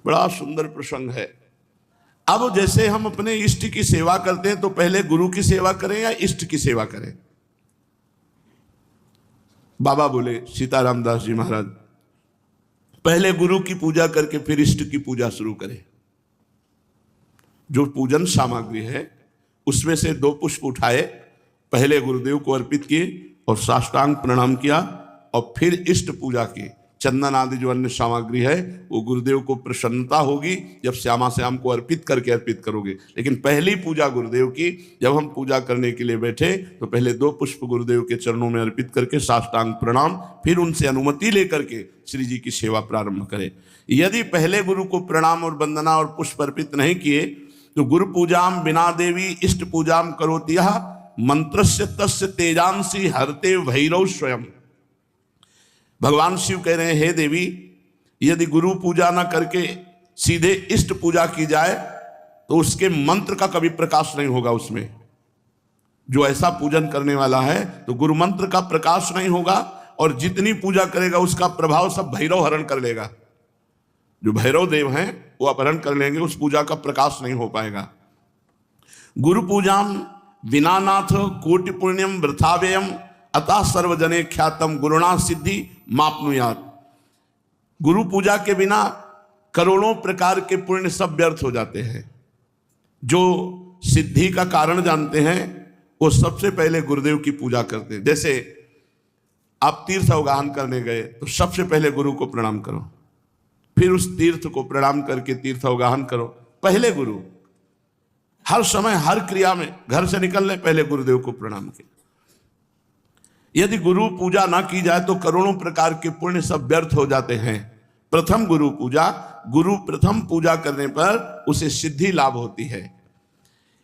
बड़ा सुंदर प्रसंग है। अब जैसे हम अपने इष्ट की सेवा करते हैं तो पहले गुरु की सेवा करें या इष्ट की सेवा करें? बाबा बोले, सीताराम दास जी महाराज, पहले गुरु की पूजा करके फिर इष्ट की पूजा शुरू करें। जो पूजन सामग्री है उसमें से 2 पुष्प उठाए, पहले गुरुदेव को अर्पित किए और साष्टांग प्रणाम किया, और फिर इष्ट पूजा की। चंदन आदि जो अन्य सामग्री है वो गुरुदेव को प्रसन्नता होगी जब श्यामा श्याम को अर्पित करोगे। लेकिन पहली पूजा गुरुदेव की, जब हम पूजा करने के लिए बैठे तो पहले 2 पुष्प गुरुदेव के चरणों में अर्पित करके साष्टांग प्रणाम, फिर उनसे अनुमति लेकर के श्री जी की सेवा प्रारंभ करें। यदि पहले गुरु को प्रणाम और वंदना और पुष्प अर्पित नहीं किए तो गुरु पूजाम बिना देवी इष्ट पूजाम करोति यः मंत्रस्य तस्य तेजांसी हरते भैरव स्वयं। भगवान शिव कह रहे हैं, हे देवी, यदि गुरु पूजा ना करके सीधे इष्ट पूजा की जाए तो उसके मंत्र का कभी प्रकाश नहीं होगा। उसमें जो ऐसा पूजन करने वाला है तो गुरु मंत्र का प्रकाश नहीं होगा, और जितनी पूजा करेगा उसका प्रभाव सब भैरव हरण कर लेगा। जो भैरव देव हैं वो अपहरण कर लेंगे, उस पूजा का प्रकाश नहीं हो पाएगा। गुरु पूजाम बिना नाथ कोटि पुण्यम वृथाव्ययम अतः सर्वजने ख्यातम गुरुणा सिद्धि मापनुयात। गुरु पूजा के बिना करोड़ों प्रकार के पुण्य सब व्यर्थ हो जाते हैं। जो सिद्धि का कारण जानते हैं वो सबसे पहले गुरुदेव की पूजा करते हैं। जैसे आप तीर्थ अवगाहन करने गए तो सबसे पहले गुरु को प्रणाम करो, फिर उस तीर्थ को प्रणाम करके तीर्थ अवगाहन करो। पहले गुरु, हर समय हर क्रिया में, घर से निकलने पहले गुरुदेव को प्रणाम किया। यदि गुरु पूजा ना की जाए तो करोड़ों प्रकार के पुण्य सब व्यर्थ हो जाते हैं। प्रथम गुरु पूजा, गुरु प्रथम पूजा करने पर उसे सिद्धि लाभ होती है।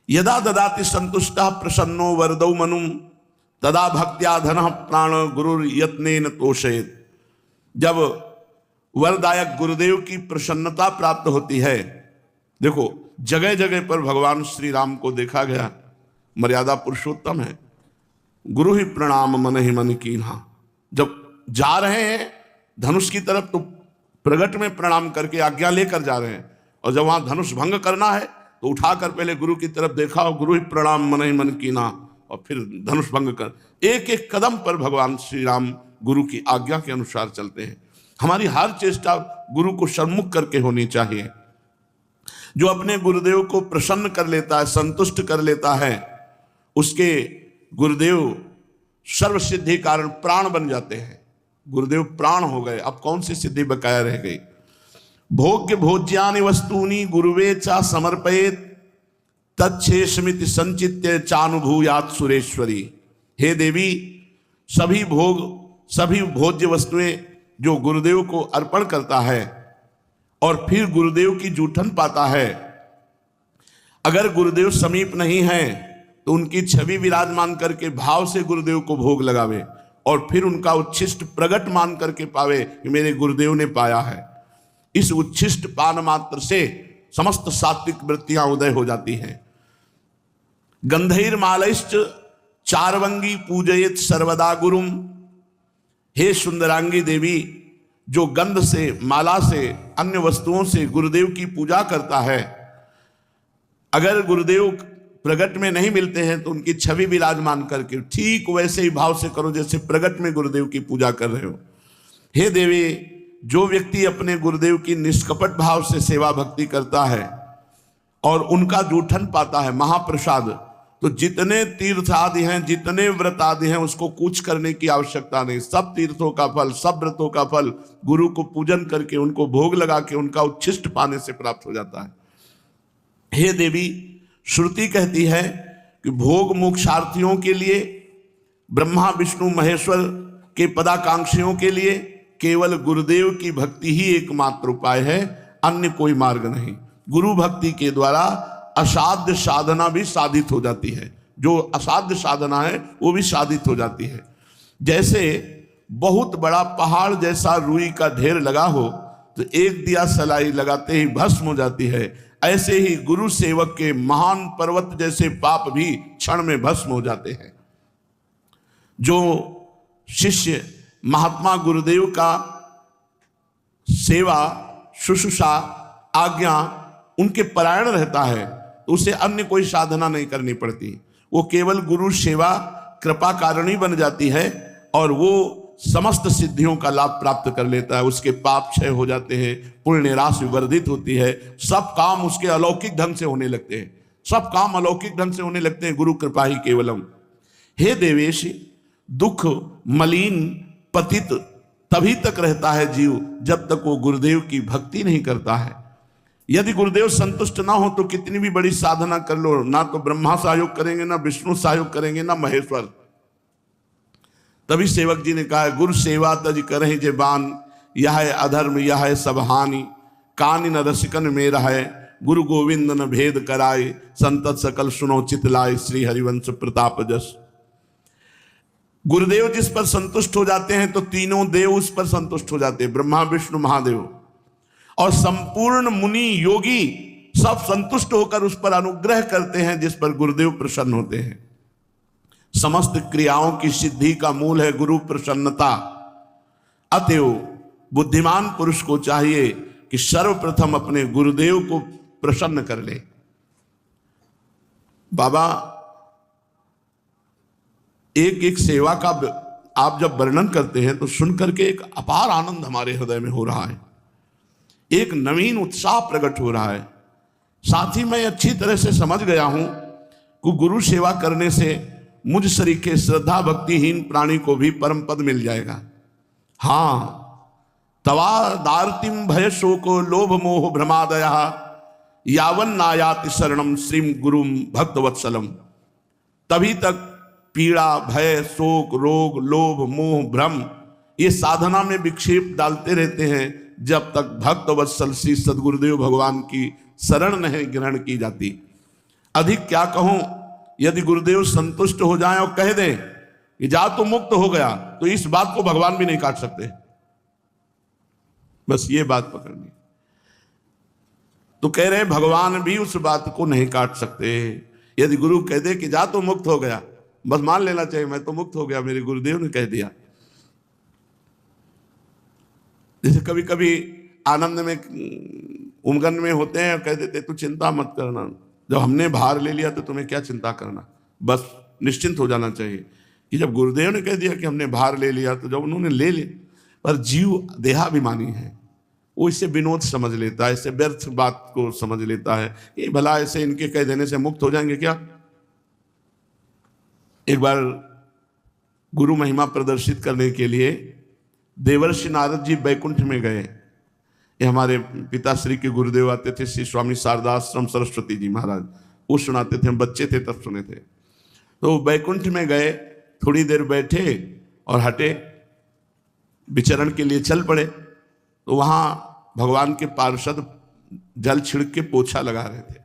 यदा ददाति संतुष्टः प्रसन्नो वरदौ मनुम तदा भक्त्या धनः प्राण गुरुर यत्नेन तोषयेत्। जब वरदायक गुरुदेव की प्रसन्नता प्राप्त होती है, देखो जगह जगह पर भगवान श्री राम को देखा गया, मर्यादा पुरुषोत्तम है। गुरु ही प्रणाम मन ही मन कीन्हा। जब जा रहे हैं धनुष की तरफ तो प्रगट में प्रणाम करके आज्ञा लेकर जा रहे हैं, और जब वहां धनुष भंग करना है तो उठाकर पहले गुरु की तरफ देखा और गुरु ही प्रणाम मन ही मन कीन्हा, और फिर धनुष भंग कर। एक एक कदम पर भगवान श्री राम गुरु की आज्ञा के अनुसार चलते हैं। हमारी हर चेष्टा गुरु को सम्मुख करके होनी चाहिए। जो अपने गुरुदेव को प्रसन्न कर लेता है, संतुष्ट कर लेता है, उसके गुरुदेव सर्व सिद्धि कारण प्राण बन जाते हैं। गुरुदेव प्राण हो गए, अब कौन सी सिद्धि बकाया रह गई? भोग्य भोज्यानि वस्तूनि गुरुवे चा समर्पयेत् तच्छेषमिति संचित्य चानुभूयात् सुरेश्वरी। हे देवी, सभी भोग, सभी भोज्य वस्तुएं जो गुरुदेव को अर्पण करता है और फिर गुरुदेव की जूठन पाता है, अगर गुरुदेव समीप नहीं है तो उनकी छवि विराजमान करके भाव से गुरुदेव को भोग लगावे, और फिर उनका उच्छिष्ट प्रगट मान करके पावे कि मेरे गुरुदेव ने पाया है। इस उच्छिष्ट पान मात्र से समस्त सात्विक वृत्तियां उदय हो जाती हैं। गंधैर मालैश्च चारवंगी पूजयेत् सर्वदा गुरुम। हे सुंदरांगी देवी, जो गंध से, माला से, अन्य वस्तुओं से गुरुदेव की पूजा करता है, अगर गुरुदेव प्रगट में नहीं मिलते हैं तो उनकी छवि विराजमान करके ठीक वैसे ही भाव से करो जैसे प्रगट में गुरुदेव की पूजा कर रहे हो। हे देवी, जो व्यक्ति अपने गुरुदेव की निष्कपट भाव से सेवा भक्ति करता है और उनका जूठन पाता है, महाप्रसाद, तो जितने तीर्थ आदि हैं, जितने व्रत आदि हैं, उसको कुछ करने की आवश्यकता नहीं। सब तीर्थों का फल, सब व्रतों का फल गुरु को पूजन करके, उनको भोग लगा के, उनका उच्छिष्ट पाने से प्राप्त हो जाता है। हे देवी, श्रुति कहती है कि भोग मोक्षार्थियों के लिए, ब्रह्मा विष्णु महेश्वर के पदाकांक्षियों के लिए केवल गुरुदेव की भक्ति ही एकमात्र उपाय है, अन्य कोई मार्ग नहीं। गुरु भक्ति के द्वारा असाध्य साधना भी साधित हो जाती है। जो असाध्य साधना है वो भी साधित हो जाती है। जैसे बहुत बड़ा पहाड़ जैसा रुई का ढेर लगा हो तो एक दिया सलाई लगाते ही भस्म हो जाती है, ऐसे ही गुरु सेवक के महान पर्वत जैसे पाप भी क्षण में भस्म हो जाते हैं। जो शिष्य महात्मा गुरुदेव का सेवा शुश्रूषा आज्ञा उनके परायण रहता है तो उसे अन्य कोई साधना नहीं करनी पड़ती। वो केवल गुरु सेवा कृपा कारणी बन जाती है और वो समस्त सिद्धियों का लाभ प्राप्त कर लेता है। उसके पाप क्षय हो जाते हैं, पुण्य राशि वर्धित होती है, सब काम उसके अलौकिक ढंग से होने लगते हैं, सब काम अलौकिक ढंग से होने लगते हैं। गुरु कृपा ही केवलम। हे देवेश, दुख मलिन पतित तभी तक रहता है जीव जब तक वो गुरुदेव की भक्ति नहीं करता है। यदि गुरुदेव संतुष्ट ना हो तो कितनी भी बड़ी साधना कर लो, ना तो ब्रह्मा सहयोग करेंगे, ना विष्णु सहयोग करेंगे, ना महेश्वर। तभी सेवक जी ने कहा है, गुरु सेवा तज करहि जे बान, यह है अधर्म यह है सब हानि, कान न रसिकन मेरा है, गुरु गोविंद न भेद कराए, संतत सकल सुनो चित लाए, श्री हरिवंश प्रताप जस। गुरुदेव जिस पर संतुष्ट हो जाते हैं तो तीनों देव उस पर संतुष्ट हो जाते हैं, ब्रह्मा विष्णु महादेव, और संपूर्ण मुनि योगी सब संतुष्ट होकर उस पर अनुग्रह करते हैं जिस पर गुरुदेव प्रसन्न होते हैं। समस्त क्रियाओं की सिद्धि का मूल है गुरु प्रसन्नता। अतएव बुद्धिमान पुरुष को चाहिए कि सर्वप्रथम अपने गुरुदेव को प्रसन्न कर ले। बाबा एक एक सेवा का आप जब वर्णन करते हैं तो सुनकर के एक अपार आनंद हमारे हृदय में हो रहा है, एक नवीन उत्साह प्रकट हो रहा है। साथ ही मैं अच्छी तरह से समझ गया हूं कि गुरु सेवा करने से मुझ सरीखे श्रद्धा भक्तिहीन प्राणी को भी परम पद मिल जाएगा। हां, तवा दार्तिम भय शोको लोभ मोह भ्रमादया यावन नायाति शरणम श्रीम गुरुम भक्तवत्सलम। तभी तक पीड़ा भय शोक रोग लोभ मोह भ्रम ये साधना में विक्षेप डालते रहते हैं जब तक भक्त वत्सल श्री सदगुरुदेव भगवान की शरण नहीं ग्रहण की जाती। अधिक क्या कहूं, यदि गुरुदेव संतुष्ट हो जाएं और कह दें कि जा तो मुक्त हो गया, तो इस बात को भगवान भी नहीं काट सकते। बस ये बात पकड़नी। तो कह रहे भगवान भी उस बात को नहीं काट सकते। यदि गुरु कह दे कि जा तो मुक्त हो गया, बस मान लेना चाहिए मैं तो मुक्त हो गया, मेरे गुरुदेव ने कह दिया। जैसे कभी कभी आनंद में उमगन में होते हैं और कह देते तू चिंता मत करना, जब हमने भार ले लिया तो तुम्हें क्या चिंता करना, बस निश्चिंत हो जाना चाहिए। कि जब गुरुदेव ने कह दिया कि हमने भार ले लिया तो जब उन्होंने ले लिया, पर जीव देहाभिमानी है, वो इसे विनोद समझ लेता है, इसे व्यर्थ बात को समझ लेता है। ये भला ऐसे इनके कह देने से मुक्त हो जाएंगे क्या। एक बार गुरु महिमा प्रदर्शित करने के लिए देवर्षि नारद जी बैकुंठ में गए। ये हमारे पिताश्री के गुरुदेव आते थे, श्री स्वामी शारदाश्रम सरस्वती जी महाराज, वो सुनाते थे, हम बच्चे थे तब सुने थे। तो बैकुंठ में गए, थोड़ी देर बैठे और हटे, विचरण के लिए चल पड़े। तो वहाँ भगवान के पार्षद जल छिड़क के पोछा लगा रहे थे।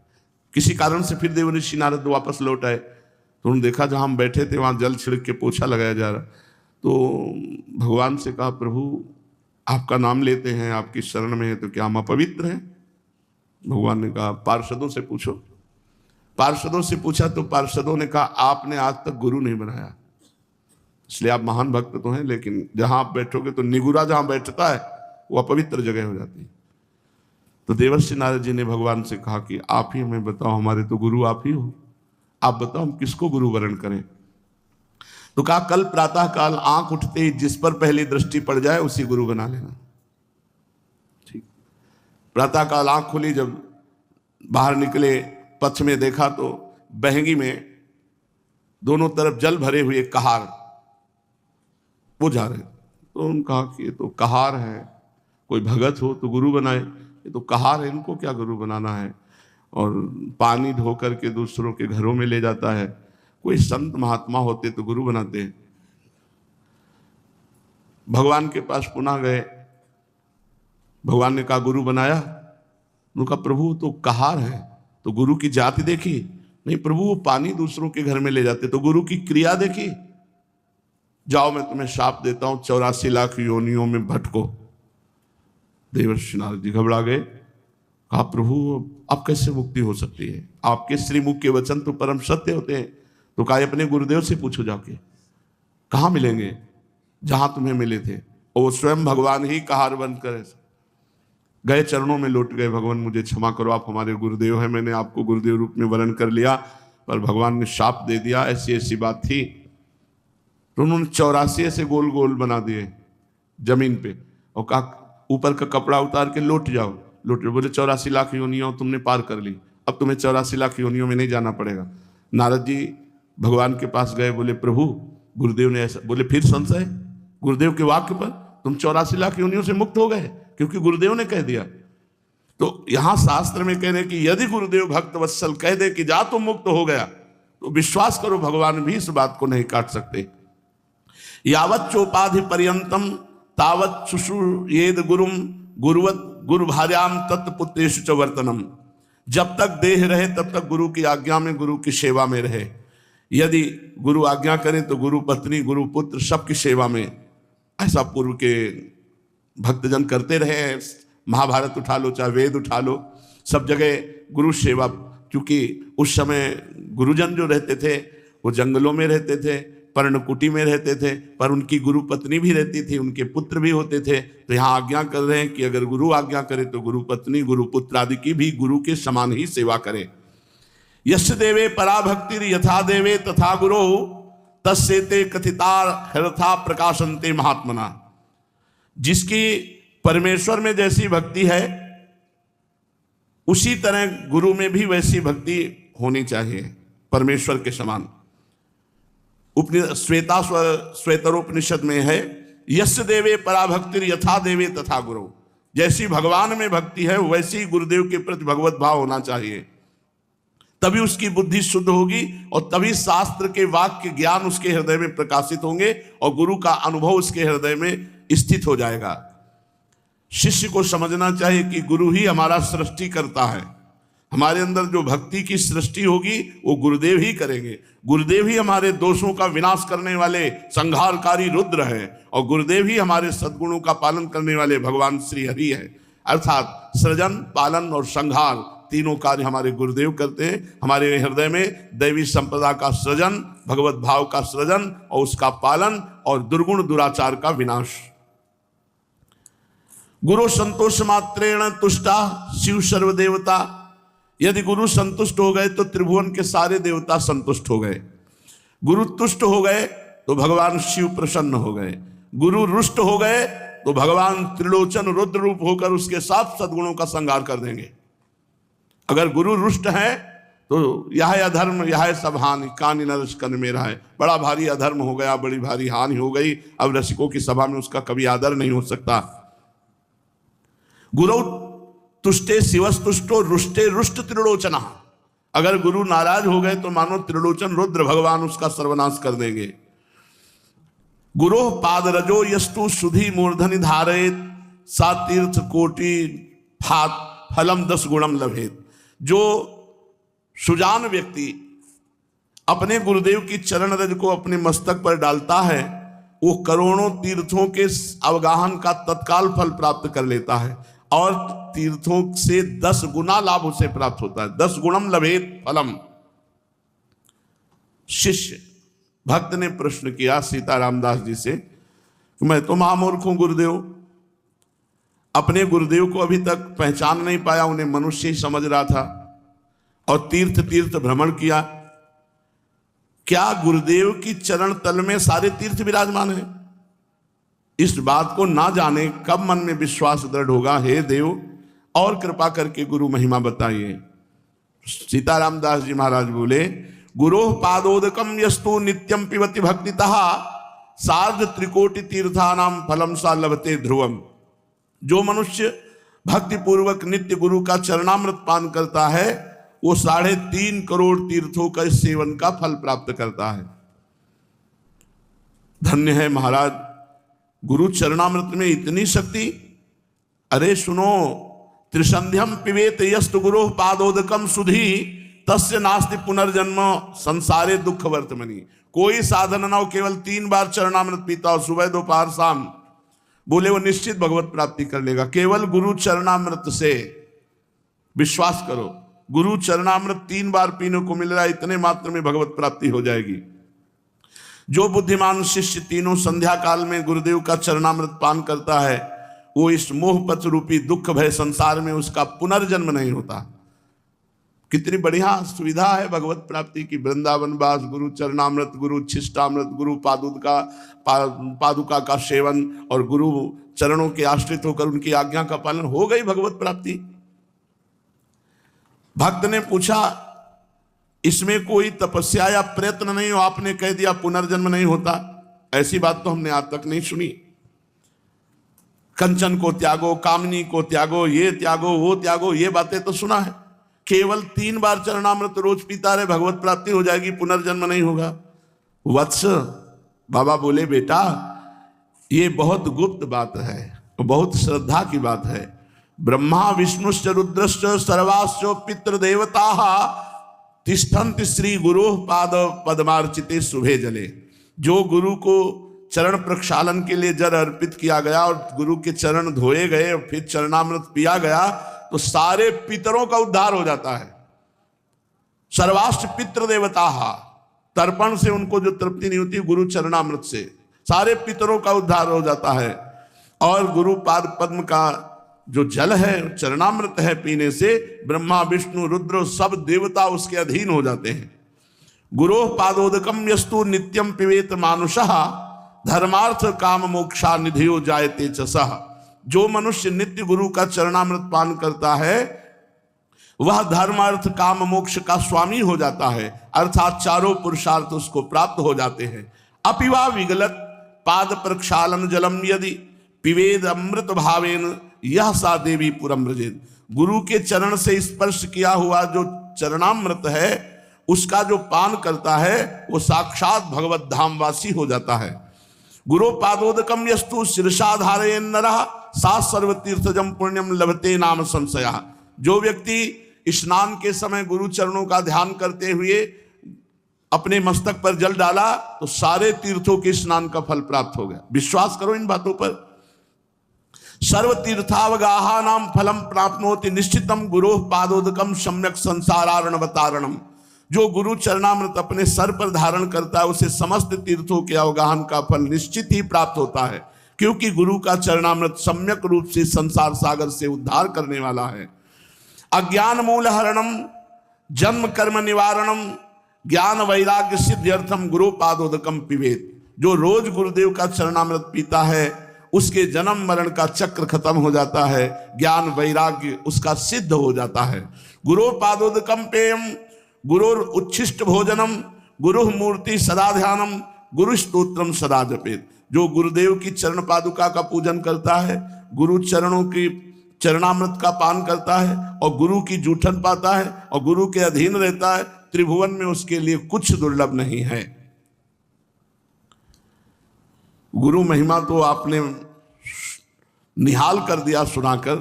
किसी कारण से फिर देवर्षि नारद वापस लौट आए, तो उन्होंने देखा जहाँ हम बैठे थे वहाँ जल छिड़क के पोछा लगाया जा रहा। तो भगवान से कहा, प्रभु आपका नाम लेते हैं, आपकी शरण में है, तो क्या हम अपवित्र हैं। भगवान ने कहा पार्षदों से पूछो। पार्षदों से पूछा तो पार्षदों ने कहा आपने आज तक गुरु नहीं बनाया, इसलिए आप महान भक्त तो हैं, लेकिन जहां आप बैठोगे तो निगुरा जहां बैठता है वो अपवित्र जगह हो जाती है। तो देवर्षि नारद जी ने भगवान से कहा कि आप ही हमें बताओ, हमारे तो गुरु आप ही हो, आप बताओ हम किसको गुरु वरण करें। तो कहा कल प्रातः काल आंख उठते ही जिस पर पहली दृष्टि पड़ जाए उसी गुरु बना लेना। ठीक, प्रातः काल आंख खुली, जब बाहर निकले, पक्ष में देखा तो बहंगी में दोनों तरफ जल भरे हुए कहार वो जा रहे। तो उन्होंने कहा कि ये तो कहार है, कोई भगत हो तो गुरु बनाए, ये तो कहार है, इनको क्या गुरु बनाना है। और पानी ढो करके दूसरों के घरों में ले जाता है, कोई संत महात्मा होते तो गुरु बनाते। भगवान के पास पुनः गए, भगवान ने कहा गुरु बनाया। उन्होंने कहा प्रभु तो कहार है, तो गुरु की जाति देखी? नहीं प्रभु वो पानी दूसरों के घर में ले जाते। तो गुरु की क्रिया देखी? जाओ मैं तुम्हें शाप देता हूं, 84 लाख योनियों में भटको। देवर्षि नारद जी घबरा गए, कहा प्रभु अब कैसे मुक्ति हो सकती है, आपके श्रीमुख के वचन तो परम सत्य होते हैं। तो कहा अपने गुरुदेव से पूछो जाके, कहाँ मिलेंगे? जहां तुम्हें मिले थे, और वो स्वयं भगवान ही कहार बंद करे। गए चरणों में लौट गए, भगवान मुझे क्षमा करो, आप हमारे गुरुदेव हैं, मैंने आपको गुरुदेव रूप में वर्ण कर लिया, पर भगवान ने शाप दे दिया, ऐसी ऐसी बात थी। तो उन्होंने 84 ऐसे गोल गोल बना दिए जमीन पे और कहा ऊपर का कपड़ा उतार के लौट जाओ। बोले 84 लाख योनियों तुमने पार कर ली, अब तुम्हें 84 लाख योनियों में नहीं जाना पड़ेगा। नारद जी भगवान के पास गए, बोले प्रभु गुरुदेव ने ऐसा बोले, फिर संशय गुरुदेव के वाक्य पर, तुम 84 लाख योनियों से मुक्त हो गए क्योंकि गुरुदेव ने कह दिया। तो यहां शास्त्र में कह रहे कि यदि गुरुदेव भक्त वत्सल कह दे कि जा तुम मुक्त हो गया, तो विश्वास करो भगवान भी इस बात को नहीं काट सकते। यावत चोपाधि पर्यंतम तावत शुश्रूषेद गुरुम गुरुवत गुरु भार्याम तत्पुत्रेषु च वर्तनम। जब तक देह रहे तब तक गुरु की आज्ञा में, गुरु की सेवा में रहे। यदि गुरु आज्ञा करें तो गुरु पत्नी, गुरु पुत्र सबकी सेवा में। ऐसा पूर्व के भक्तजन करते रहे हैं। महाभारत उठा लो, चाहे वेद उठा लो, सब जगह गुरु सेवा। क्योंकि उस समय गुरुजन जो रहते थे वो जंगलों में रहते थे, पर्णकुटी में रहते थे, पर उनकी गुरु पत्नी भी रहती थी, उनके पुत्र भी होते थे। तो यहाँ आज्ञा कर रहे हैं कि अगर गुरु आज्ञा करे तो गुरु पत्नी, गुरु पुत्र आदि की भी गुरु के समान ही सेवा करें। यस्य देवे पराभक्ति यथा देवे तथा गुरो तस्सेते कथिता हरथा प्रकाशन्ते महात्मना। जिसकी परमेश्वर में जैसी भक्ति है उसी तरह गुरु में भी वैसी भक्ति होनी चाहिए, परमेश्वर के समान। श्वेतरोपनिषद में है, यस्य देवे पराभक्ति यथा देवे तथा गुरु। जैसी भगवान में भक्ति है वैसी गुरुदेव के प्रति भगवत भाव होना चाहिए, तभी उसकी बुद्धि शुद्ध होगी और तभी शास्त्र के वाक्य ज्ञान उसके हृदय में प्रकाशित होंगे और गुरु का अनुभव उसके हृदय में स्थित हो जाएगा। शिष्य को समझना चाहिए कि गुरु ही हमारा सृष्टि करता है। हमारे अंदर जो भक्ति की सृष्टि होगी वो गुरुदेव ही करेंगे। गुरुदेव ही हमारे दोषों का विनाश करने वाले संहारकारी रुद्र है और गुरुदेव ही हमारे सद्गुणों का पालन करने वाले भगवान श्री हरि है। अर्थात सृजन, पालन और संहार तीनों कार्य हमारे गुरुदेव करते हैं। हमारे हृदय में दैवी संपदा का सृजन, भगवत भाव का सृजन और उसका पालन और दुर्गुण दुराचार का विनाश। गुरु संतोष मात्रेण तुष्टा शिव सर्वदेवता। यदि गुरु संतुष्ट हो गए तो त्रिभुवन के सारे देवता संतुष्ट हो गए। गुरु तुष्ट हो गए तो भगवान शिव प्रसन्न हो गए। गुरु रुष्ट हो गए तो भगवान त्रिलोचन रुद्र रूप होकर उसके साथ सद्गुणों का संहार कर देंगे। अगर गुरु रुष्ट है तो यह अधर्म, यह सब हानि, कानि न रसिकन मेरा है। बड़ा भारी अधर्म हो गया, बड़ी भारी हानि हो गई, अब रसिकों की सभा में उसका कभी आदर नहीं हो सकता। गुरु तुष्टे शिवस्तुष्टो रुष्टे रुष्ट त्रिलोचना। अगर गुरु नाराज हो गए तो मानो त्रिलोचन रुद्र भगवान उसका सर्वनाश कर देंगे। गुरु पादरजो यस्तु सुधि मूर्धनि धारयेत सा तीर्थ कोटि फलम 10 गुणम लभेत। जो सुजान व्यक्ति अपने गुरुदेव की चरण रज को अपने मस्तक पर डालता है वो करोड़ों तीर्थों के अवगाहन का तत्काल फल प्राप्त कर लेता है और तीर्थों से 10 गुना लाभ उसे प्राप्त होता है। 10 गुणम लभेत फलम। शिष्य भक्त ने प्रश्न किया सीतारामदास जी से, मैं तो महामूर्ख हूं गुरुदेव, अपने गुरुदेव को अभी तक पहचान नहीं पाया, उन्हें मनुष्य ही समझ रहा था और तीर्थ तीर्थ भ्रमण किया। क्या गुरुदेव की चरण तल में सारे तीर्थ विराजमान हैं? इस बात को ना जाने कब मन में विश्वास दृढ़ होगा। हे देव, और कृपा करके गुरु महिमा बताइए। सीतारामदास जी महाराज बोले, गुरो पादोदकम यस्तु नित्यम पिबति भक्तितः सार्ध त्रिकोटि तीर्थानाम फलम सा लभते ध्रुवम। जो मनुष्य भक्ति पूर्वक नित्य गुरु का चरणामृत पान करता है वो 3.5 करोड़ तीर्थों का सेवन का फल प्राप्त करता है। धन्य है महाराज, गुरु चरणामृत में इतनी शक्ति। अरे सुनो, त्रिसंध्यम पिबेत यस्तु गुरु पादोदकम सुधी तस्य नास्ति पुनर्जन्म संसारे दुख वर्तमनि। कोई साधन ना हो, केवल 3 बार चरणामृत पीता हो, सुबह दोपहर शाम, बोले वो निश्चित भगवत प्राप्ति कर लेगा। केवल गुरु चरणामृत से, विश्वास करो, गुरु चरणामृत 3 बार पीने को मिल रहा है, इतने मात्र में भगवत प्राप्ति हो जाएगी। जो बुद्धिमान शिष्य तीनों संध्या काल में गुरुदेव का चरणामृत पान करता है वो इस मोह पथ रूपी दुख भय संसार में उसका पुनर्जन्म नहीं होता। कितनी बढ़िया सुविधा है भगवत प्राप्ति की। वृंदावन वास, गुरु चरणामृत, गुरु छिष्टामृत, गुरु पादुका का सेवन और गुरु चरणों के आश्रित होकर उनकी आज्ञा का पालन, हो गई भगवत प्राप्ति। भक्त ने पूछा इसमें कोई तपस्या या प्रयत्न नहीं हो, आपने कह दिया पुनर्जन्म नहीं होता। ऐसी बात तो हमने आज तक नहीं सुनी। कंचन को त्यागो, कामनी को त्यागो, ये त्यागो, वो त्यागो, ये बातें तो सुना है। केवल 3 बार चरणामृत रोज पीता रहे, भगवत प्राप्ति हो जाएगी, पुनर्जन्म नहीं होगा। वत्स, बाबा बोले बेटा ये बहुत गुप्त बात है, बहुत श्रद्धा की बात है। ब्रह्मा विष्णुश्च रुद्रश्च सर्वाश्च पितृदेवता तिष्ठन्ति श्री गुरु पाद पद्मार्चिते शुभे जले। जो गुरु को चरण प्रक्षालन के लिए जल अर्पित किया गया और गुरु के चरण धोए गए और फिर चरणामृत पिया गया तो सारे पितरों का उद्धार हो जाता है। सर्वाष्ट पितृ देवता, तर्पण से उनको जो तृप्ति नहीं होती, गुरु चरणामृत से सारे पितरों का उद्धार हो जाता है। और गुरु पाद पद्म का जो जल है, चरणामृत है, पीने से ब्रह्मा विष्णु रुद्र सब देवता उसके अधीन हो जाते हैं। गुरो पादोदकम यस्तु नित्यम पिबेत मानुषः धर्मार्थ काम मोक्षा निधियो जायते च सः। जो मनुष्य नित्य गुरु का चरणामृत पान करता है वह धर्म अर्थ काम मोक्ष का स्वामी हो जाता है, अर्थात चारों पुरुषार्थ उसको प्राप्त हो जाते हैं। अपिवा विगलत पाद प्रक्षालन जलम यदि पिवेद अमृत भावेन यह सा देवी पुरम व्रजेत। गुरु के चरण से स्पर्श किया हुआ जो चरणामृत है उसका जो पान करता है वो साक्षात भगवत धामवासी हो जाता है। गुरु पादोदकम यस्तु शीर्षा धारयेन नरः सा सर्वतीर्थजम पुण्यम लभते नाम संशया। जो व्यक्ति स्नान के समय गुरु चरणों का ध्यान करते हुए अपने मस्तक पर जल डाला तो सारे तीर्थों के स्नान का फल प्राप्त हो गया। विश्वास करो इन बातों पर। सर्व तीर्थावगाहा नाम फलम प्राप्नोति निश्चितम गुरु पादोदकम सम्यक संसारारणवतारणम। जो गुरु चरणामृत अपने सर पर धारण करता है उसे समस्त तीर्थों के अवगाहन का फल निश्चित ही प्राप्त होता है, क्योंकि गुरु का चरणामृत सम्यक रूप से संसार सागर से उद्धार करने वाला है। अज्ञान मूल हरणम जन्म कर्म निवारणम ज्ञान वैराग्य सिद्ध्यर्थम गुरु पादोदकम पिबेत। जो रोज गुरुदेव का चरणामृत पीता है उसके जन्म मरण का चक्र खत्म हो जाता है, ज्ञान वैराग्य उसका सिद्ध हो जाता है। गुरु पादोदकम पेयम गुरुर उच्छिष्ट भोजनम गुरु मूर्ति सदा ध्यानम गुरु स्तोत्रम सदा जपेत। जो गुरुदेव की चरण पादुका का पूजन करता है, गुरु चरणों की चरणामृत का पान करता है और गुरु की जूठन पाता है और गुरु के अधीन रहता है, त्रिभुवन में उसके लिए कुछ दुर्लभ नहीं है। गुरु महिमा तो आपने निहाल कर दिया सुनाकर।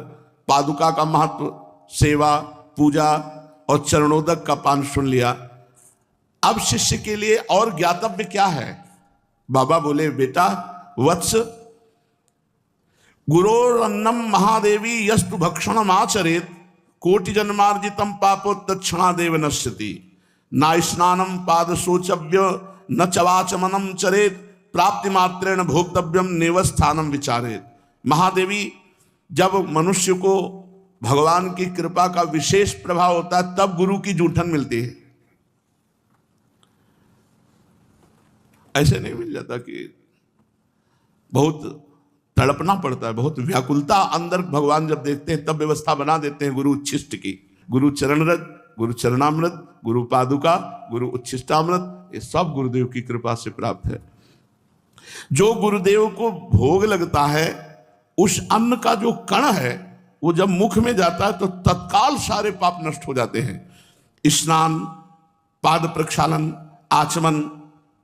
पादुका का महत्व, सेवा, पूजा और चरणोदक का पान सुन लिया। अब शिष्य के लिए और ज्ञातव्य क्या है? बाबा बोले बेटा वत्स, गुरोरन्नम महादेवी यस्तु भक्षणम आचरेत कोटि जन्मार्जितम पापो तत्क्षणादेव नश्यति। न स्नानम पाद शोचव्य न चवाचमनम चरेत प्राप्ति मात्रेण भोक्तव्यम नेवस्थानम विचारेत। महादेवी, जब मनुष्य को भगवान की कृपा का विशेष प्रभाव होता है तब गुरु की जूठन मिलती है। ऐसे नहीं मिल जाता कि बहुत तड़पना पड़ता है, बहुत व्याकुलता अंदर भगवान जब देखते हैं तब व्यवस्था बना देते हैं गुरु उच्छिष्ट की। गुरु चरणरज, गुरु चरणामृत, गुरु पादुका, गुरु उच्छिष्टामृत, ये सब गुरुदेव की कृपा से प्राप्त है। जो गुरुदेव को भोग लगता है उस अन्न का जो कण है वो जब मुख में जाता है तो तत्काल सारे पाप नष्ट हो जाते हैं। स्नान, पाद प्रक्षालन, आचमन,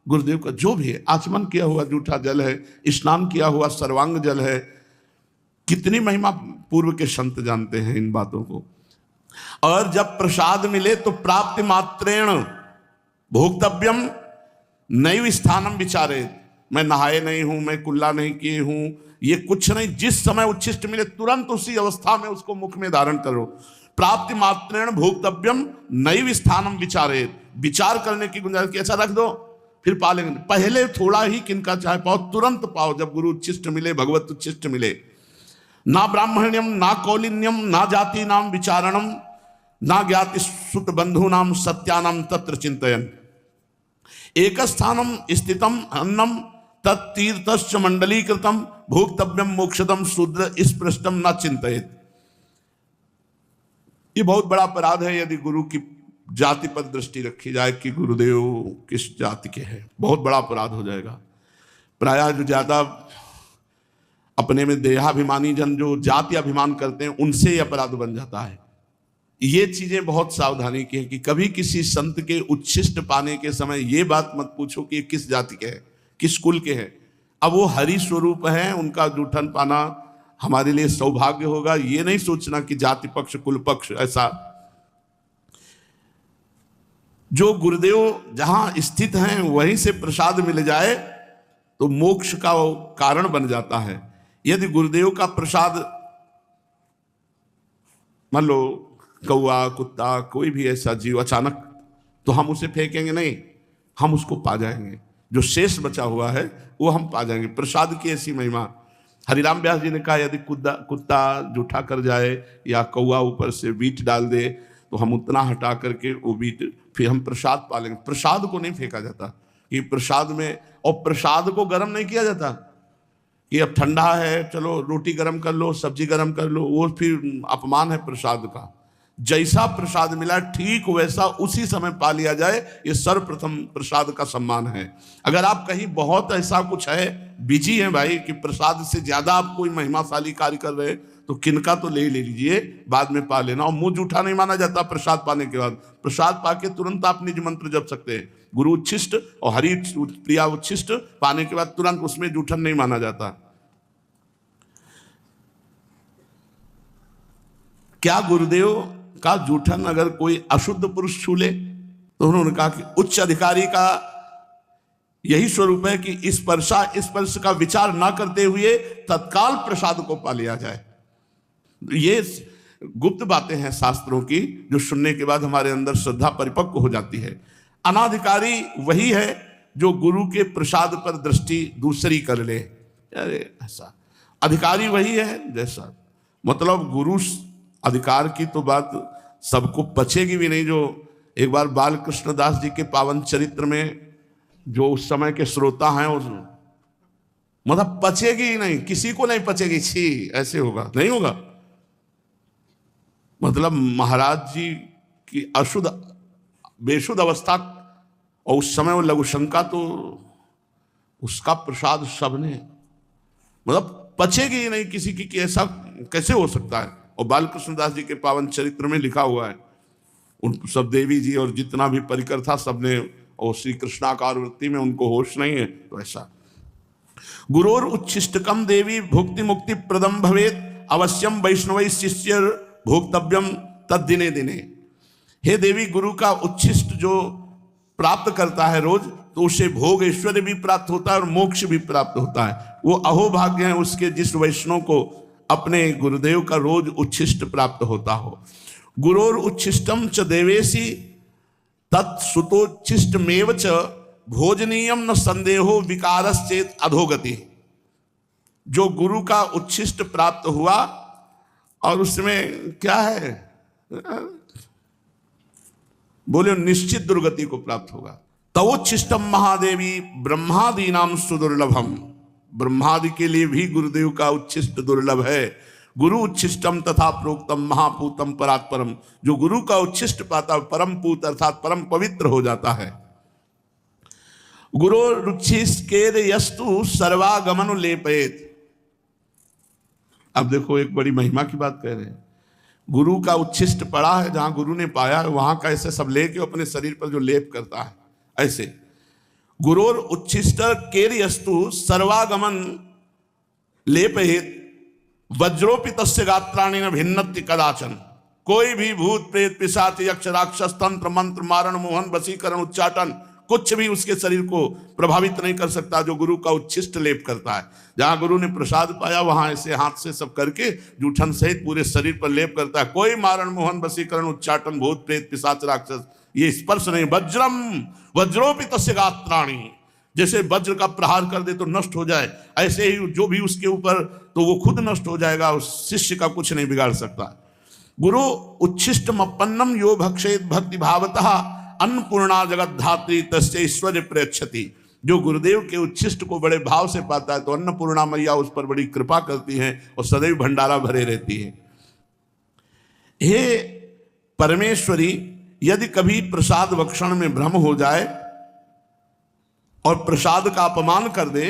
गुरुदेव का जो भी है, आचमन किया हुआ जूठा जल है, स्नान किया हुआ सर्वांग जल है। कितनी महिमा पूर्व के संत जानते हैं इन बातों को। और जब प्रसाद मिले तो प्राप्ति मात्रेण भोक्तव्यम नैव स्थानम विचारे। मैं नहाए नहीं हूं, मैं कुल्ला नहीं किए हूं, ये कुछ नहीं। जिस समय उच्छिष्ट मिले तुरंत उसी अवस्था में उसको मुख में धारण करो। प्राप्ति मात्रेण भोक्तव्यम नैव स्थानम विचारे। विचार करने की गुंजाइश की, ऐसा रख दो फिर पा लेंगे। पहले थोड़ा ही किनका चाहे पाओ, तुरंत पाओ जब गुरु उच्छिष्ट मिले, भगवत उच्छिष्ट मिले। ना ब्राह्मण्यम ना कौलिन्यम ना जाति नाम विचारणम ना ज्ञाति सुत बंधु नाम सत्यानाम तत्र चिंतयन। एक स्थानम स्थितम अन्नम तत्तीर्थश्च मंडलीकृतम भोक्तव्यम मोक्षदम शूद्र इस पृष्ठम न चिंतित। ये बहुत बड़ा अपराध है यदि गुरु की जाति पर दृष्टि रखी जाए कि गुरुदेव किस जाति के हैं, बहुत बड़ा अपराध हो जाएगा। प्रायः जो ज्यादा अपने में देहाभिमानी जन जो जाति अभिमान करते हैं उनसे ही अपराध बन जाता है। ये चीजें बहुत सावधानी की है कि कभी किसी संत के उच्छिष्ट पाने के समय ये बात मत पूछो कि किस जाति के हैं, किस कुल के हैं। अब वो हरि स्वरूप हैं, उनका जूठन पाना हमारे लिए सौभाग्य होगा। ये नहीं सोचना कि जाति पक्ष कुल पक्ष ऐसा। जो गुरुदेव जहां स्थित हैं वहीं से प्रसाद मिल जाए तो मोक्ष का वो कारण बन जाता है। यदि गुरुदेव का प्रसाद मान लो कौआ कुत्ता कोई भी ऐसा जीव अचानक, तो हम उसे फेंकेंगे नहीं, हम उसको पा जाएंगे। जो शेष बचा हुआ है वो हम पा जाएंगे। प्रसाद की ऐसी महिमा। हरिराम व्यास जी ने कहा यदि कुत्ता जूठा कर जाए या कौआ ऊपर से बीट डाल दे तो हम उतना हटा करके वो बीट फिर हम प्रसाद पा लेंगे। प्रसाद को नहीं फेंका जाता कि प्रसाद में, और प्रसाद को गर्म नहीं किया जाता कि अब ठंडा है चलो रोटी गर्म कर लो सब्जी गर्म कर लो, वो फिर अपमान है प्रसाद का। जैसा प्रसाद मिला ठीक वैसा उसी समय पा लिया जाए, ये सर्वप्रथम प्रसाद का सम्मान है। अगर आप कहीं बहुत ऐसा कुछ है बिजी हैं भाई कि प्रसाद से ज्यादा आप कोई महिमाशाली कार्य कर रहे हैं तो किनका तो ले लीजिए, बाद में पा लेना। और मुंह जूठा नहीं माना जाता प्रसाद पाने के बाद। प्रसाद पाके तुरंत आप निज मंत्र जप सकते हैं। गुरु उच्छिष्ट और हरि प्रिया उच्छिष्ट पाने के बाद तुरंत उसमें जूठन नहीं माना जाता। क्या गुरुदेव का जूठन अगर कोई अशुद्ध पुरुष छू ले? तो उन्होंने कहा कि उच्च अधिकारी का यही स्वरूप है कि इस स्पर्श का विचार ना करते हुए तत्काल प्रसाद को पा लिया जाए। ये गुप्त बातें हैं शास्त्रों की जो सुनने के बाद हमारे अंदर श्रद्धा परिपक्व हो जाती है। अनाधिकारी वही है जो गुरु के प्रसाद पर दृष्टि दूसरी कर ले। अरे ऐसा अधिकारी वही है जैसा, मतलब गुरु अधिकार की तो बात सबको पचेगी भी नहीं। जो एक बार बाल कृष्ण दास जी के पावन चरित्र में जो उस समय के श्रोता हैं उस मतलब पचेगी ही नहीं, किसी को नहीं पचेगी। छी ऐसे होगा नहीं होगा। मतलब महाराज जी की अशुद्ध बेशुद्ध अवस्था और उस समय वो लघुशंका, तो उसका प्रसाद सबने मतलब पचेगी ही नहीं किसी की कि ऐसा कैसे हो सकता है। और बालकृष्ण दास जी के पावन चरित्र में लिखा हुआ है उन सब देवी जी और जितना भी परिकर था सबने, और श्री कृष्णाकार वृत्ति में उनको होश नहीं है। तो ऐसा गुरोर उच्छिष्टकम देवी भुक्ति मुक्ति प्रदम भवेत अवश्यम वैष्णव शिष्य भोक्तव्यम तद दिने दिने। हे देवी, गुरु का उच्छिष्ट जो प्राप्त करता है रोज तो उसे भोग ऐश्वर्य भी प्राप्त होता है और मोक्ष भी प्राप्त होता है। वो अहोभाग्य है उसके जिस वैष्णव को अपने गुरुदेव का रोज उच्छिष्ट प्राप्त होता हो। गुरोर उच्छिष्टम च देवेशी तत्सुतोच्छिष्टमेव च भोजनीयम न संदेहो विकारश्चेत अधोगति। जो गुरु का उच्छिष्ट प्राप्त हुआ और उसमें क्या है, बोले निश्चित दुर्गति को प्राप्त होगा। तवोच्छिष्टम महादेवी ब्रह्मादि नाम सुदुर्लभम। ब्रह्मादि के लिए भी गुरुदेव का उच्छिष्ट दुर्लभ है। गुरु उच्छिष्टम तथा प्रोक्तम महापूतम परात्परम। जो गुरु का उच्छिष्ट पाता परम पूत अर्थात परम पवित्र हो जाता है। गुरु रुच्छिष्केद यस्तु सर्वागमन लेपेत। अब देखो एक बड़ी महिमा की बात कह रहे हैं। गुरु का उच्छिष्ट पड़ा है, जहां गुरु ने पाया है वहां का ऐसे सब लेके अपने शरीर पर जो लेप करता है ऐसे। गुरोर उच्छिष्ट केर्यस्तु सर्वागमन लेपहित वज्रोपित गात्राणि न भिन्नति कदाचन। कोई भी भूत प्रेत पिशाच यक्ष राक्षस तंत्र मंत्र मारण मोहन वशीकरण उच्चाटन कुछ भी उसके शरीर को प्रभावित नहीं कर सकता जो गुरु का उच्छिष्ट लेप करता है। जहां गुरु ने प्रसाद पाया वहां ऐसे हाथ से सब करके जूठन सहित पूरे शरीर पर लेप करता है। कोई मारण मोहन वशीकरण उच्चाटन भूत प्रेत पिशाच राक्षस ये स्पर्श नहीं। वज्रम वज्रोपित गात्राणि। जैसे वज्र का प्रहार कर दे तो नष्ट हो जाए, ऐसे ही जो भी उसके ऊपर तो वो खुद नष्ट हो जाएगा, उस शिष्य का कुछ नहीं बिगाड़ सकता। गुरु उच्छिष्टमपन्नम यो भक्षेत भक्ति भावतः अन्नपूर्णा जगत धात्री तस्य ऐश्वर्य प्रयच्छति। जो गुरुदेव के उच्छिष्ट को बड़े भाव से पाता है तो अन्नपूर्णा मैया उस पर बड़ी कृपा करती हैं और सदैव भंडारा भरे रहती है। हे परमेश्वरी, यदि कभी प्रसाद भक्षण में भ्रम हो जाए और प्रसाद का अपमान कर दे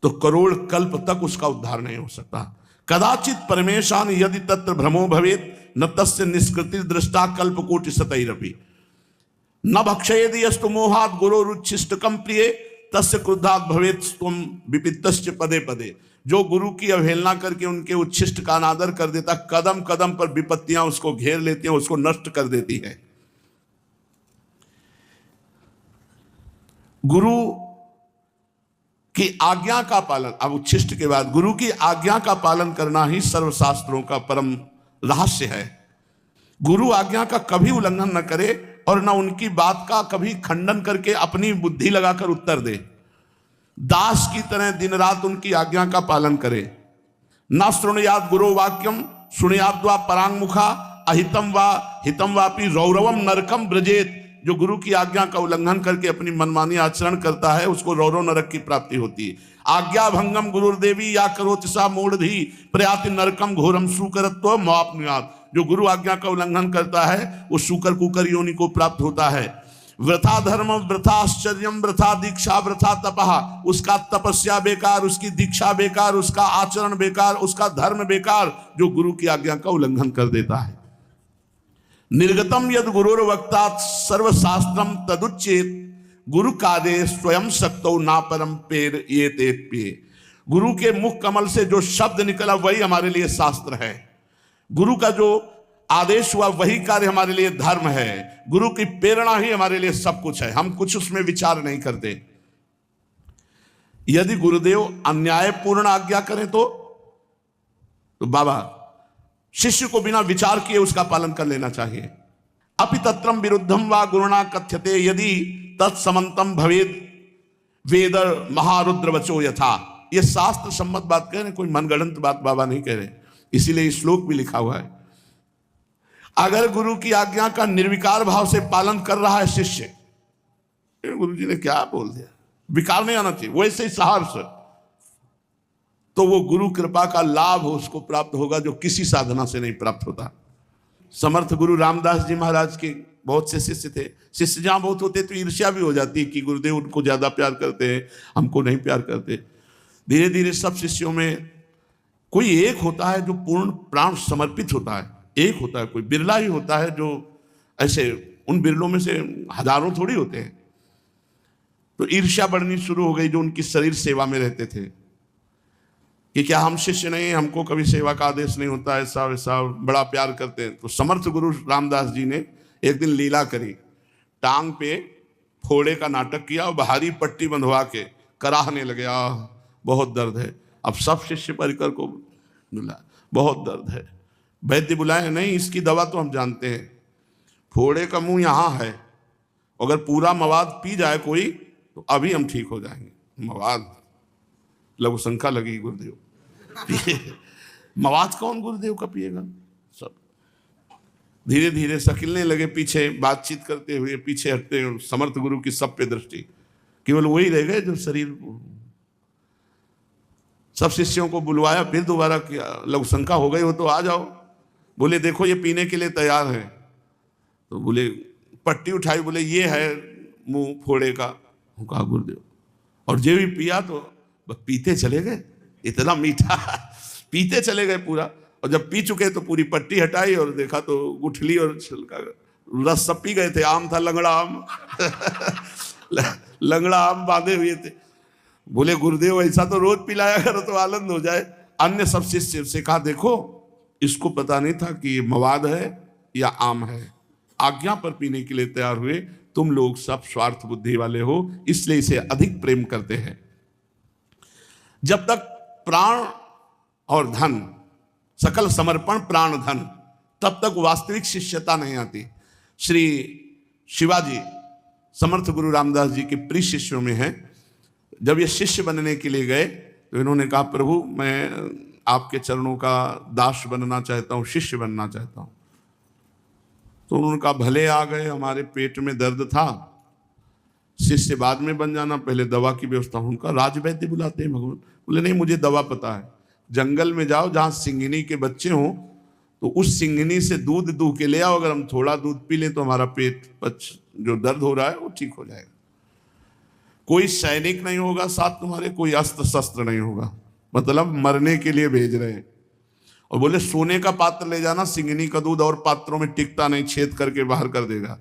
तो करोड़ कल्प तक उसका उद्धार नहीं हो सकता। कदाचित परमेशान यदि तत्र भ्रमो भवेत न तस्य निष्कृति दृष्टा कल्प कोटि सतैरपि न भक्षयेदि यस्तु मोहात् गुरोरुच्छिष्टकम प्रिय तस्य क्रुद्धात् भवेत् त्वं विपित्तस्य पदे पदे। जो गुरु की अवहेलना करके उनके उच्छिष्ट का अनादर कर देता, कदम कदम पर विपत्तियां उसको घेर लेती हैं, उसको नष्ट कर देती है। गुरु की आज्ञा का पालन, अब उच्छिष्ट के बाद गुरु की आज्ञा का पालन करना ही सर्वशास्त्रों का परम रहस्य है। गुरु आज्ञा का कभी उल्लंघन न करे और न उनकी बात का कभी खंडन करके अपनी बुद्धि लगाकर उत्तर दे। दास की तरह दिन रात उनकी आज्ञा का पालन करे। न शृणुयाद गुरो वाक्यम शृणुयाद्वा परांगमुखा अहितम वा हितम वापि रौरवम नरकम ब्रजेत। जो गुरु की आज्ञा का उल्लंघन करके अपनी मनमानी आचरण करता है उसको रौरव नरक की प्राप्ति होती है। आज्ञा भंगम गुरुर्देवी या करोति सा मूढ़धि प्रयाति नरकम घोरम सुकरत्व मापनुयात। जो गुरु आज्ञा का उल्लंघन करता है वो सुकर कुकर योनि को प्राप्त होता है। वृथा धर्म वृथा आश्चर्यम वृथा दीक्षा वृथा तपहा। उसका तपस्या बेकार, उसकी दीक्षा बेकार, उसका आचरण बेकार, उसका धर्म बेकार जो गुरु की आज्ञा का उल्लंघन कर देता है। निर्गतम यद गुरुर्वक्ता सर्वशास्त्रम तदुच्चेत गुरु कादे स्वयं शक्तो ना परम पेर ये पे। गुरु के मुख कमल से जो शब्द निकला वही हमारे लिए शास्त्र है। गुरु का जो आदेश हुआ वही कार्य हमारे लिए धर्म है। गुरु की प्रेरणा ही हमारे लिए सब कुछ है, हम कुछ उसमें विचार नहीं करते। यदि गुरुदेव अन्यायपूर्ण आज्ञा करें तो बाबा शिष्य को बिना विचार किए उसका पालन कर लेना चाहिए। अपि तत्रम विरुद्धम वा गुरुणा कथ्यते यदि तत्समंतम भवेद वेद महारुद्र वचो यथा। ये शास्त्र सम्मत बात कह रहे, कोई मनगढ़ंत बात बाबा नहीं कह रहे, इसीलिए श्लोक भी लिखा हुआ है। अगर गुरु की आज्ञा का निर्विकार भाव से पालन कर रहा है शिष्य, गुरु जी ने क्या बोल दिया, विकार नहीं आना चाहिए, वैसे ही सहर्ष, तो वो गुरु कृपा का लाभ उसको प्राप्त होगा जो किसी साधना से नहीं प्राप्त होता। समर्थ गुरु रामदास जी महाराज के बहुत से शिष्य थे। शिष्य जहां बहुत होते तो ईर्ष्या भी हो जाती कि गुरुदेव उनको ज्यादा प्यार करते हैं, हमको नहीं प्यार करते। धीरे धीरे सब शिष्यों में कोई एक होता है जो पूर्ण प्राण समर्पित होता है, एक होता है, कोई बिरला ही होता है जो ऐसे, उन बिरलों में से हजारों थोड़ी होते हैं। तो ईर्ष्या बढ़नी शुरू हो गई जो उनकी शरीर सेवा में रहते थे कि क्या हम शिष्य नहीं, हमको कभी सेवा का आदेश नहीं होता, ऐसा वैसा, बड़ा प्यार करते हैं। तो समर्थ गुरु रामदास जी ने एक दिन लीला करी, टांग पे फोड़े का नाटक किया और बाहरी पट्टी बंधवा के कराहने लगे, बहुत दर्द है। अब सब शिष्य परिकर को बुला, बहुत दर्द है। वैद्य बुलाए, नहीं इसकी दवा तो हम जानते हैं, फोड़े का मुंह यहाँ है, अगर पूरा मवाद पी जाए कोई तो अभी हम ठीक हो जाएंगे। मवाद लघु शंका लगी गुरुदेव मवाद कौन गुरुदेव का पिएगा। सब धीरे धीरे सकिलने लगे, पीछे बातचीत करते हुए पीछे हटते। समर्थ गुरु की सब पे दृष्टि, केवल वही रह गए जो शरीर। सब शिष्यों को बुलवाया, फिर दोबारा किया, लघु शंका हो गई हो तो आ जाओ। बोले देखो ये पीने के लिए तैयार है। तो बोले पट्टी उठाई, बोले ये है मुंह फोड़े का। कहा गुरुदेव, और जो भी पिया तो बस पीते चले गए, इतना मीठा पीते चले गए पूरा। और जब पी चुके तो पूरी पट्टी हटाई और देखा तो गुठली और छिलका रस सब पी गए थे। आम था लंगड़ा आम लंगड़ा आम बांधे हुए थे। बोले गुरुदेव ऐसा तो रोज पिलाया करो तो आनंद हो जाए। अन्य सब शिष्य से कहा देखो इसको पता नहीं था कि ये मवाद है या आम है, आज्ञा पर पीने के लिए तैयार हुए। तुम लोग सब स्वार्थ बुद्धि वाले हो, इसलिए इसे अधिक प्रेम करते हैं। जब तक प्राण और धन, सकल समर्पण प्राण धन, तब तक वास्तविक शिष्यता नहीं आती। श्री शिवाजी समर्थ गुरु रामदास जी के प्रिय शिष्यों में है। जब ये शिष्य बनने के लिए गए तो इन्होंने कहा, प्रभु मैं आपके चरणों का दास बनना चाहता हूँ, शिष्य बनना चाहता हूँ। तो उन्होंने कहा, भले आ गए, हमारे पेट में दर्द था, शिष्य बाद में बन जाना, पहले दवा की व्यवस्था। उनका राजवैद्य बुलाते हैं भगवान। बोले नहीं, मुझे दवा पता है, जंगल में जाओ जहाँ सिंगिनी के बच्चे हों, तो उस सिंगिनी से दूध दूह के ले आओ, अगर हम थोड़ा दूध पी लें तो हमारा पेट जो दर्द हो रहा है वो ठीक हो जाएगा। कोई सैनिक नहीं होगा साथ तुम्हारे, कोई अस्त्र शस्त्र नहीं होगा, मतलब मरने के लिए भेज रहे हैं। और बोले सोने का पात्र ले जाना, सिंगिनी का दूध और पात्रों में टिकता नहीं, छेद करके बाहर कर देगा।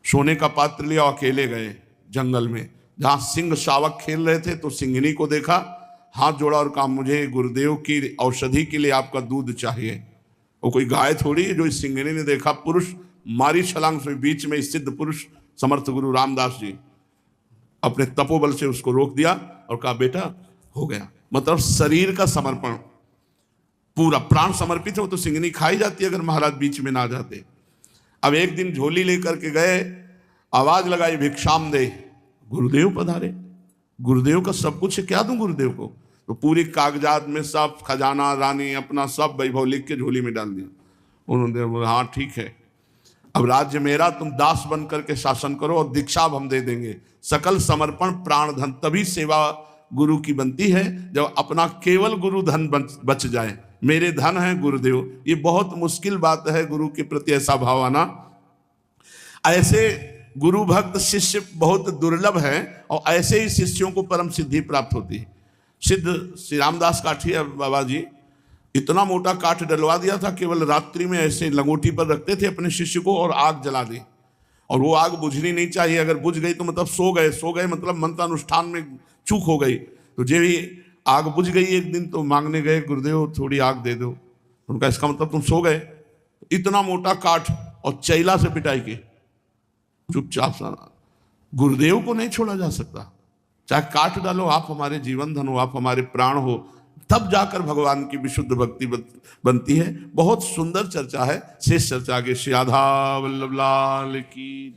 सोने का पात्र लिया, अकेले गए जंगल में, जहां सिंह शावक खेल रहे थे, तो सिंगिनी को देखा, हाथ जोड़ा और कहा, मुझे गुरुदेव की औषधि के लिए आपका दूध चाहिए। वो कोई गाय थोड़ी है जो इस सिंगिनी ने देखा, पुरुष मारी छलांग से, बीच में सिद्ध पुरुष समर्थ गुरु रामदास जी अपने तपोबल से उसको रोक दिया और कहा, बेटा हो गया। मतलब शरीर का समर्पण, पूरा प्राण समर्पित हो तो सिंगिनी खाई जाती अगर महाराज बीच में ना जाते। अब एक दिन झोली लेकर के गए, आवाज लगाई, भिक्षाम दे, गुरुदेव पधारे। गुरुदेव का सब कुछ है, क्या दूं गुरुदेव को? तो पूरी कागजात में सब खजाना, रानी, अपना सब वैभव लिख के झोली में डाल दिया। उन्होंने बोला, हाँ ठीक है, अब राज्य मेरा, तुम दास बन करके शासन करो और दीक्षा हम दे देंगे। सकल समर्पण प्राण धन, तभी सेवा गुरु की बनती है जब अपना केवल गुरु धन बच जाए। मेरे धन है गुरुदेव, ये बहुत मुश्किल बात है गुरु के प्रति ऐसा भाव आना। ऐसे गुरु भक्त शिष्य बहुत दुर्लभ है और ऐसे ही शिष्यों को परम सिद्धि प्राप्त होती है। सिद्ध श्री रामदास काठिया बाबा जी इतना मोटा काठ डलवा दिया था, केवल रात्रि में ऐसे लंगोटी पर रखते थे अपने शिष्य को और आग जला दी, और वो आग बुझनी नहीं चाहिए, अगर बुझ गई तो मतलब सो गए मतलब मंत्रानुष्ठान में चूक हो गई। तो जब ही आग बुझ गई एक दिन, तो मांगने गए, गुरुदेव थोड़ी आग दे दो। उनका इसका मतलब तुम सो गए। इतना मोटा काठ और चैला से पिटाई के चुपचाप सा, गुरुदेव को नहीं छोड़ा जा सकता। चाहे काट डालो, आप हमारे जीवन धन हो, आप हमारे प्राण हो, तब जाकर भगवान की विशुद्ध भक्ति बनती है। बहुत सुंदर चर्चा है, शेष चर्चा आगे। श्री राधा वल्लभ लाल की।